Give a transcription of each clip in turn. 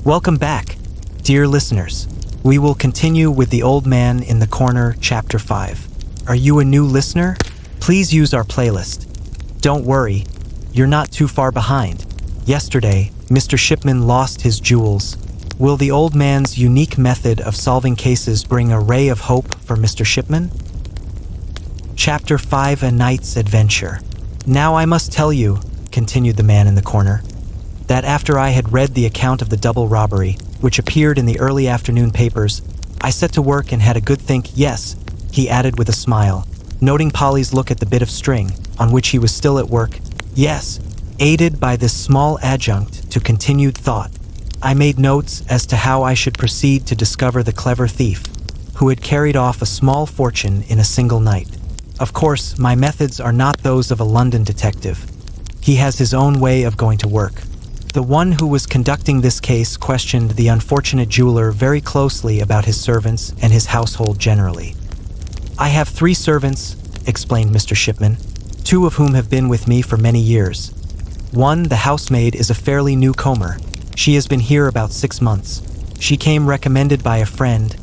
Welcome back, dear listeners. We will continue with The Old Man in the Corner, Chapter 5. Are you a new listener? Please use our playlist. Don't worry, you're not too far behind. Yesterday, Mr. Shipman lost his jewels. Will the old man's unique method of solving cases bring a ray of hope for Mr. Shipman? Chapter 5: A Night's Adventure. Now I must tell you, continued the man in the corner, that after I had read the account of the double robbery, which appeared in the early afternoon papers, I set to work and had a good think. Yes, he added with a smile, noting Polly's look at the bit of string, on which he was still at work. Yes, aided by this small adjunct to continued thought, I made notes as to how I should proceed to discover the clever thief, who had carried off a small fortune in a single night. Of course, my methods are not those of a London detective. He has his own way of going to work. The one who was conducting this case questioned the unfortunate jeweler very closely about his servants and his household generally. I have 3 servants, explained Mr. Shipman, 2 of whom have been with me for many years. One, the housemaid, is a fairly newcomer. She has been here about 6 months. She came recommended by a friend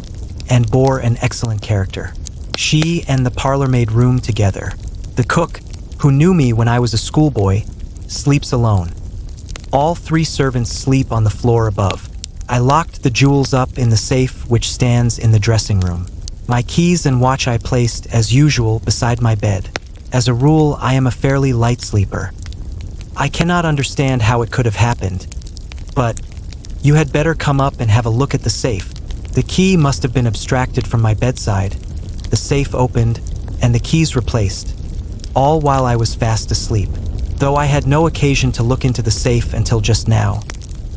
and bore an excellent character. She and the parlor-maid room together. The cook, who knew me when I was a schoolboy, sleeps alone. All 3 servants sleep on the floor above. I locked the jewels up in the safe which stands in the dressing room. My keys and watch I placed, as usual, beside my bed. As a rule, I am a fairly light sleeper. I cannot understand how it could have happened, but you had better come up and have a look at the safe. The key must have been abstracted from my bedside, the safe opened, and the keys replaced, all while I was fast asleep. Though I had no occasion to look into the safe until just now,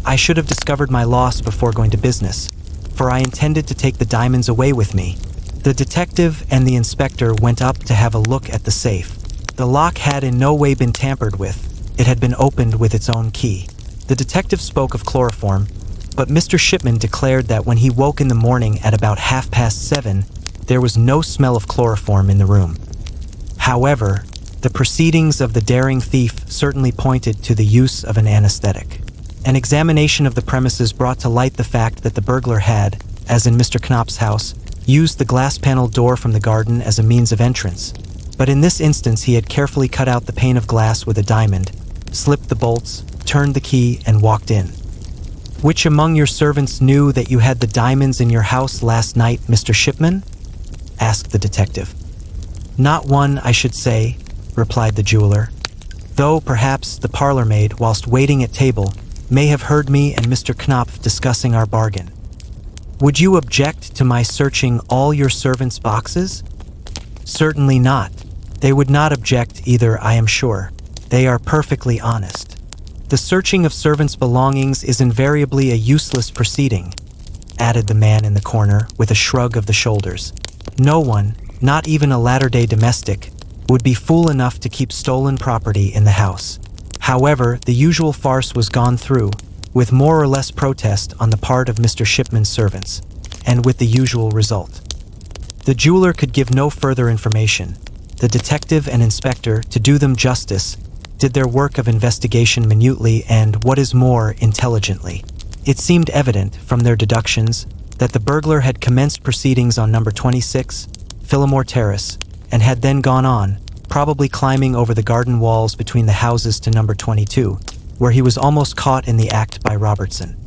I should have discovered my loss before going to business, for I intended to take the diamonds away with me. The detective and the inspector went up to have a look at the safe. The lock had in no way been tampered with. It had been opened with its own key. The detective spoke of chloroform, but Mr. Shipman declared that when he woke in the morning at about 7:30, there was no smell of chloroform in the room. However, the proceedings of the daring thief certainly pointed to the use of an anesthetic. An examination of the premises brought to light the fact that the burglar had, as in Mr. Knopf's house, used the glass-paneled door from the garden as a means of entrance. But in this instance he had carefully cut out the pane of glass with a diamond, slipped the bolts, turned the key, and walked in. Which among your servants knew that you had the diamonds in your house last night, Mr. Shipman? Asked the detective. Not one, I should say, replied the jeweler, though perhaps the parlor-maid, whilst waiting at table, may have heard me and Mr. Knopf discussing our bargain. Would you object to my searching all your servants' boxes? Certainly not. They would not object either, I am sure. They are perfectly honest. The searching of servants' belongings is invariably a useless proceeding, added the man in the corner with a shrug of the shoulders. No one, not even a latter-day domestic, would be fool enough to keep stolen property in the house. However, the usual farce was gone through, with more or less protest on the part of Mr. Shipman's servants, and with the usual result. The jeweler could give no further information. The detective and inspector, to do them justice, did their work of investigation minutely and, what is more, intelligently. It seemed evident, from their deductions, that the burglar had commenced proceedings on number 26, Phillimore Terrace, and had then gone on, probably climbing over the garden walls between the houses to number 22, where he was almost caught in the act by Robertson.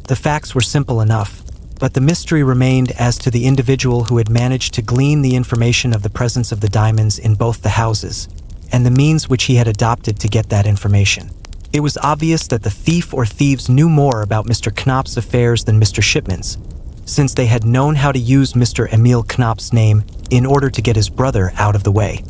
The facts were simple enough, but the mystery remained as to the individual who had managed to glean the information of the presence of the diamonds in both the houses, and the means which he had adopted to get that information. It was obvious that the thief or thieves knew more about Mr. Knopf's affairs than Mr. Shipman's, since they had known how to use Mr. Emil Knopf's name in order to get his brother out of the way.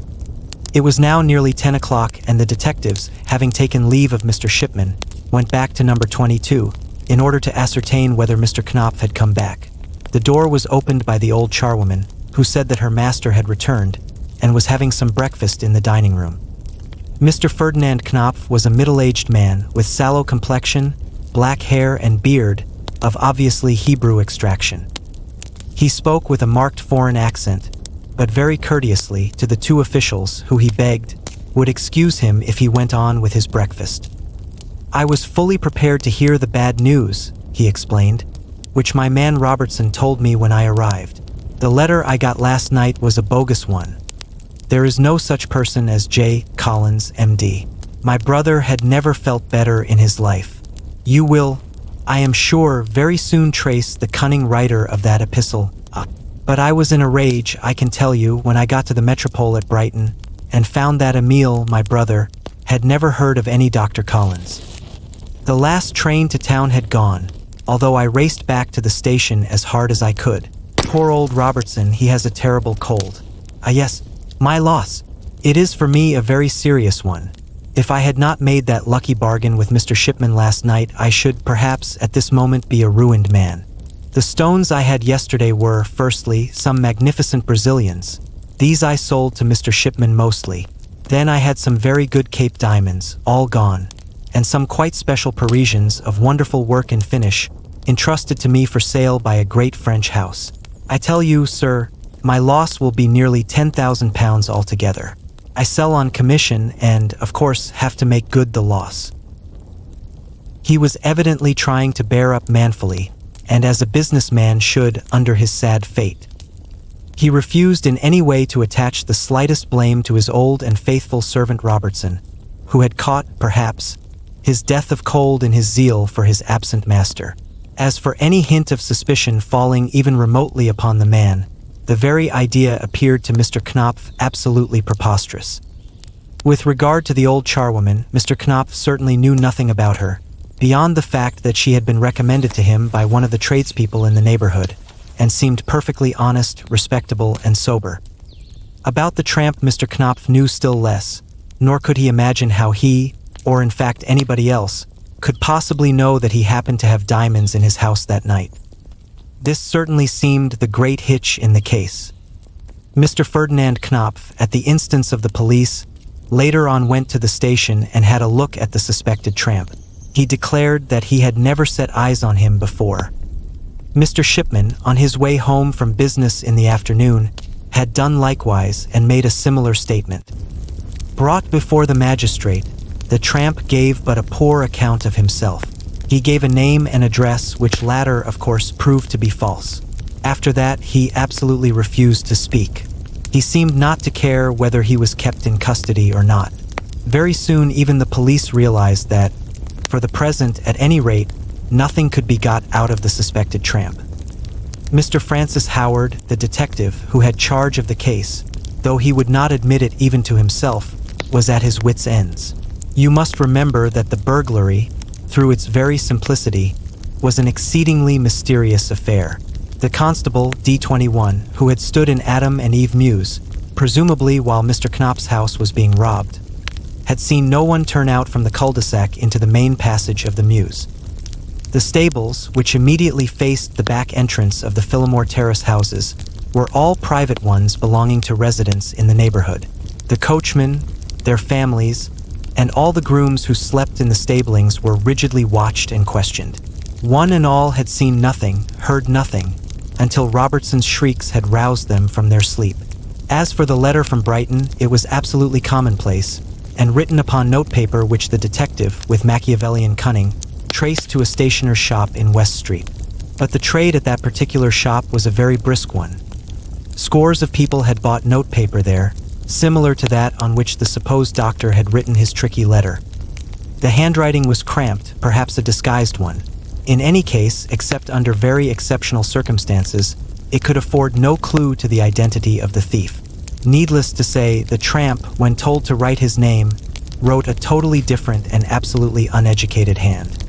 It was now nearly 10 o'clock, and the detectives, having taken leave of Mr. Shipman, went back to number 22 in order to ascertain whether Mr. Knopf had come back. The door was opened by the old charwoman, who said that her master had returned and was having some breakfast in the dining room. Mr. Ferdinand Knopf was a middle-aged man with sallow complexion, black hair, and beard of obviously Hebrew extraction. He spoke with a marked foreign accent, but very courteously to the 2 officials who he begged would excuse him if he went on with his breakfast. I was fully prepared to hear the bad news, he explained, which my man Robertson told me when I arrived. The letter I got last night was a bogus one. There is no such person as J. Collins, M.D. My brother had never felt better in his life. You will, I am sure, very soon trace the cunning writer of that epistle. But I was in a rage, I can tell you, when I got to the Metropole at Brighton and found that Emile, my brother, had never heard of any Dr. Collins. The last train to town had gone, although I raced back to the station as hard as I could. Poor old Robertson, he has a terrible cold. Yes, my loss. It is for me a very serious one. If I had not made that lucky bargain with Mr. Shipman last night, I should perhaps at this moment be a ruined man. The stones I had yesterday were, firstly, some magnificent Brazilians. These I sold to Mr. Shipman mostly. Then I had some very good Cape diamonds, all gone, and some quite special Parisians of wonderful work and finish, entrusted to me for sale by a great French house. I tell you, sir, my loss will be nearly £10,000 altogether. I sell on commission and, of course, have to make good the loss. He was evidently trying to bear up manfully, and as a businessman should under his sad fate. He refused in any way to attach the slightest blame to his old and faithful servant Robertson, who had caught, perhaps, his death of cold in his zeal for his absent master. As for any hint of suspicion falling even remotely upon the man, the very idea appeared to Mr. Knopf absolutely preposterous. With regard to the old charwoman, Mr. Knopf certainly knew nothing about her, beyond the fact that she had been recommended to him by one of the tradespeople in the neighborhood, and seemed perfectly honest, respectable, and sober. About the tramp Mr. Knopf knew still less, nor could he imagine how he, or in fact anybody else, could possibly know that he happened to have diamonds in his house that night. This certainly seemed the great hitch in the case. Mr. Ferdinand Knopf, at the instance of the police, later on went to the station and had a look at the suspected tramp. He declared that he had never set eyes on him before. Mr. Shipman, on his way home from business in the afternoon, had done likewise and made a similar statement. Brought before the magistrate, the tramp gave but a poor account of himself. He gave a name and address, which latter, of course, proved to be false. After that, he absolutely refused to speak. He seemed not to care whether he was kept in custody or not. Very soon, even the police realized that, for the present, at any rate, nothing could be got out of the suspected tramp. Mr. Francis Howard, the detective who had charge of the case, though he would not admit it even to himself, was at his wits' ends. You must remember that the burglary, through its very simplicity, was an exceedingly mysterious affair. The constable, D21, who had stood in Adam and Eve Mews, presumably while Mr. Knopf's house was being robbed, had seen no one turn out from the cul-de-sac into the main passage of the Mews. The stables, which immediately faced the back entrance of the Phillimore Terrace houses, were all private ones belonging to residents in the neighborhood. The coachmen, their families, and all the grooms who slept in the stablings were rigidly watched and questioned. One and all had seen nothing, heard nothing, until Robertson's shrieks had roused them from their sleep. As for the letter from Brighton, it was absolutely commonplace, and written upon notepaper which the detective, with Machiavellian cunning, traced to a stationer's shop in West Street. But the trade at that particular shop was a very brisk one. Scores of people had bought notepaper there, similar to that on which the supposed doctor had written his tricky letter. The handwriting was cramped, perhaps a disguised one. In any case, except under very exceptional circumstances, it could afford no clue to the identity of the thief. Needless to say, the tramp, when told to write his name, wrote a totally different and absolutely uneducated hand.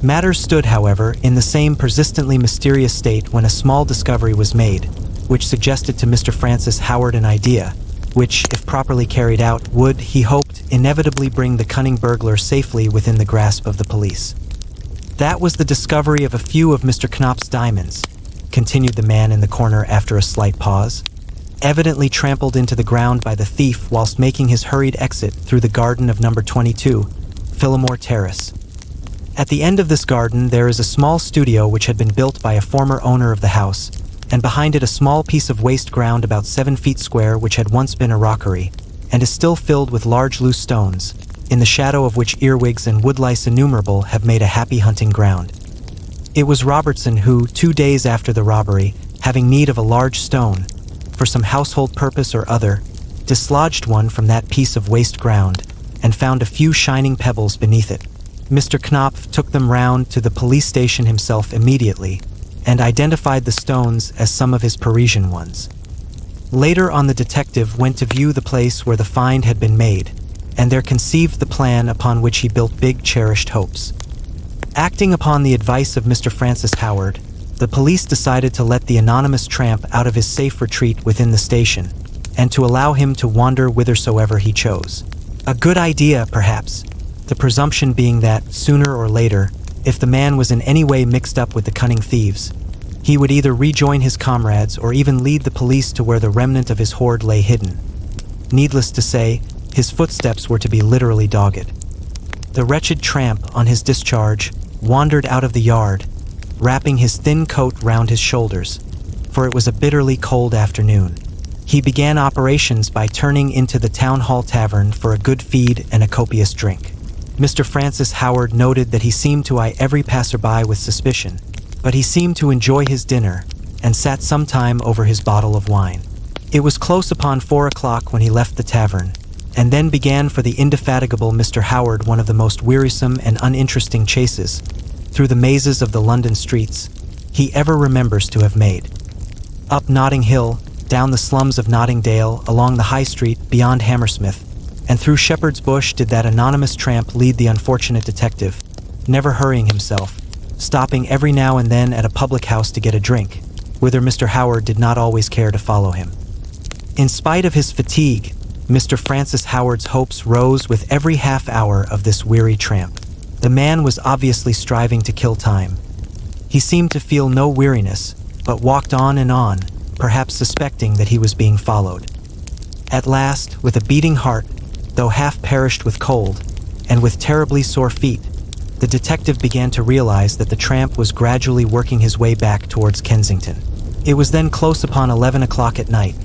Matters stood, however, in the same persistently mysterious state when a small discovery was made, which suggested to Mr. Francis Howard an idea, which, if properly carried out, would, he hoped, inevitably bring the cunning burglar safely within the grasp of the police. That was the discovery of a few of Mr. Knopf's diamonds, continued the man in the corner after a slight pause, evidently trampled into the ground by the thief whilst making his hurried exit through the garden of number 22, Phillimore Terrace. At the end of this garden there is a small studio which had been built by a former owner of the house, and behind it a small piece of waste ground about 7 feet square which had once been a rockery, and is still filled with large loose stones, in the shadow of which earwigs and woodlice innumerable have made a happy hunting ground. It was Robertson who, 2 days after the robbery, having need of a large stone, for some household purpose or other, dislodged one from that piece of waste ground, and found a few shining pebbles beneath it. Mr. Knopf took them round to the police station himself immediately, and identified the stones as some of his Parisian ones. Later on, the detective went to view the place where the find had been made, and there conceived the plan upon which he built big cherished hopes. Acting upon the advice of Mr. Francis Howard, the police decided to let the anonymous tramp out of his safe retreat within the station, and to allow him to wander whithersoever he chose. A good idea, perhaps, the presumption being that, sooner or later, if the man was in any way mixed up with the cunning thieves, he would either rejoin his comrades or even lead the police to where the remnant of his hoard lay hidden. Needless to say, his footsteps were to be literally dogged. The wretched tramp, on his discharge, wandered out of the yard, wrapping his thin coat round his shoulders, for it was a bitterly cold afternoon. He began operations by turning into the town hall tavern for a good feed and a copious drink. Mr. Francis Howard noted that he seemed to eye every passerby with suspicion, but he seemed to enjoy his dinner and sat some time over his bottle of wine. It was close upon 4 o'clock when he left the tavern, and then began for the indefatigable Mr. Howard one of the most wearisome and uninteresting chases through the mazes of the London streets he ever remembers to have made. Up Notting Hill, down the slums of Notting Dale, along the High Street beyond Hammersmith, and through Shepherd's Bush did that anonymous tramp lead the unfortunate detective, never hurrying himself, stopping every now and then at a public house to get a drink, whither Mr. Howard did not always care to follow him. In spite of his fatigue, Mr. Francis Howard's hopes rose with every half hour of this weary tramp. The man was obviously striving to kill time. He seemed to feel no weariness, but walked on and on, perhaps suspecting that he was being followed. At last, with a beating heart, though half perished with cold, and with terribly sore feet, the detective began to realize that the tramp was gradually working his way back towards Kensington. It was then close upon 11 o'clock at night.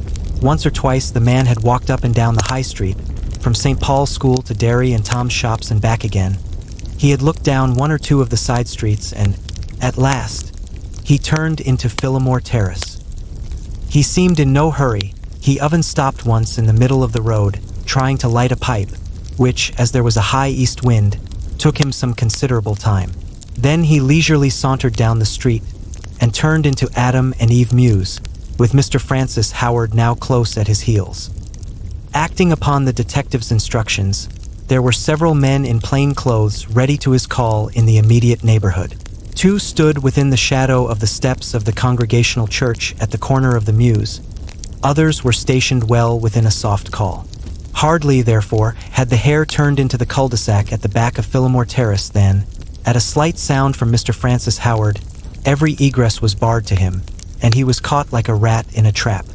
Once or twice the man had walked up and down the High Street, from St. Paul's School to Derry and Tom's shops and back again. He had looked down one or two of the side streets and, at last, he turned into Phillimore Terrace. He seemed in no hurry. He even stopped once in the middle of the road, trying to light a pipe, which, as there was a high east wind, took him some considerable time. Then he leisurely sauntered down the street and turned into Adam and Eve Mews, with Mr. Francis Howard now close at his heels. Acting upon the detective's instructions, there were several men in plain clothes ready to his call in the immediate neighborhood. 2 stood within the shadow of the steps of the Congregational Church at the corner of the Mews. Others were stationed well within a soft call. Hardly, therefore, had the hare turned into the cul-de-sac at the back of Phillimore Terrace than, at a slight sound from Mr. Francis Howard, every egress was barred to him, and he was caught like a rat in a trap.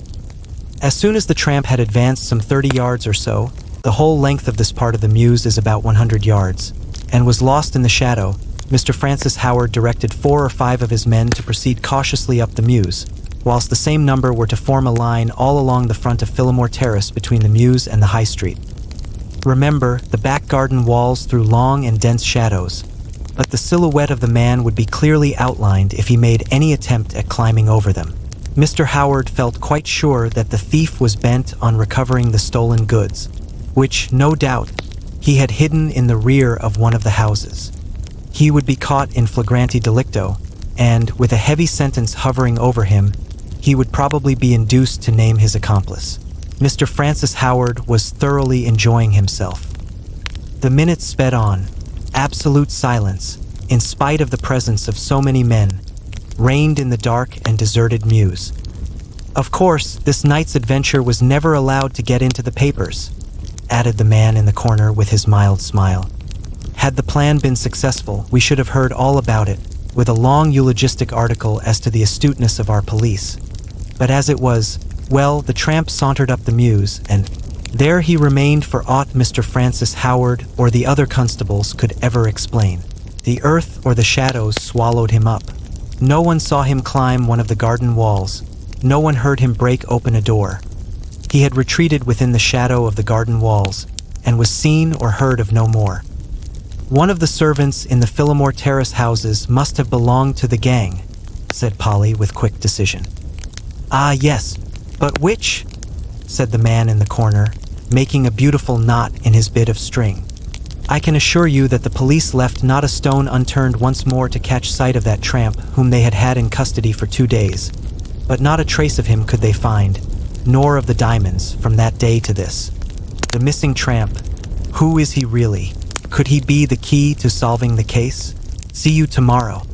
As soon as the tramp had advanced some 30 yards or so, the whole length of this part of the Mews is about 100 yards, and was lost in the shadow, Mr. Francis Howard directed 4 or 5 of his men to proceed cautiously up the Mews, whilst the same number were to form a line all along the front of Phillimore Terrace between the Mews and the High Street. Remember, the back garden walls threw long and dense shadows, but the silhouette of the man would be clearly outlined if he made any attempt at climbing over them. Mr. Howard felt quite sure that the thief was bent on recovering the stolen goods, which, no doubt, he had hidden in the rear of one of the houses. He would be caught in flagranti delicto, and, with a heavy sentence hovering over him, he would probably be induced to name his accomplice. Mr. Francis Howard was thoroughly enjoying himself. The minutes sped on. Absolute silence, in spite of the presence of so many men, reigned in the dark and deserted Mews. Of course, this night's adventure was never allowed to get into the papers, added the man in the corner with his mild smile. Had the plan been successful, we should have heard all about it, with a long eulogistic article as to the astuteness of our police. But as it was, well, the tramp sauntered up the Mews, and there he remained for aught Mr. Francis Howard or the other constables could ever explain. The earth or the shadows swallowed him up. No one saw him climb one of the garden walls. No one heard him break open a door. He had retreated within the shadow of the garden walls, and was seen or heard of no more. One of the servants in the Phillimore Terrace houses must have belonged to the gang, said Polly with quick decision. Ah, yes, but which? Said the man in the corner, making a beautiful knot in his bit of string. I can assure you that the police left not a stone unturned once more to catch sight of that tramp whom they had had in custody for 2 days. But not a trace of him could they find, nor of the diamonds, from that day to this. The missing tramp, who is he really? Could he be the key to solving the case? See you tomorrow.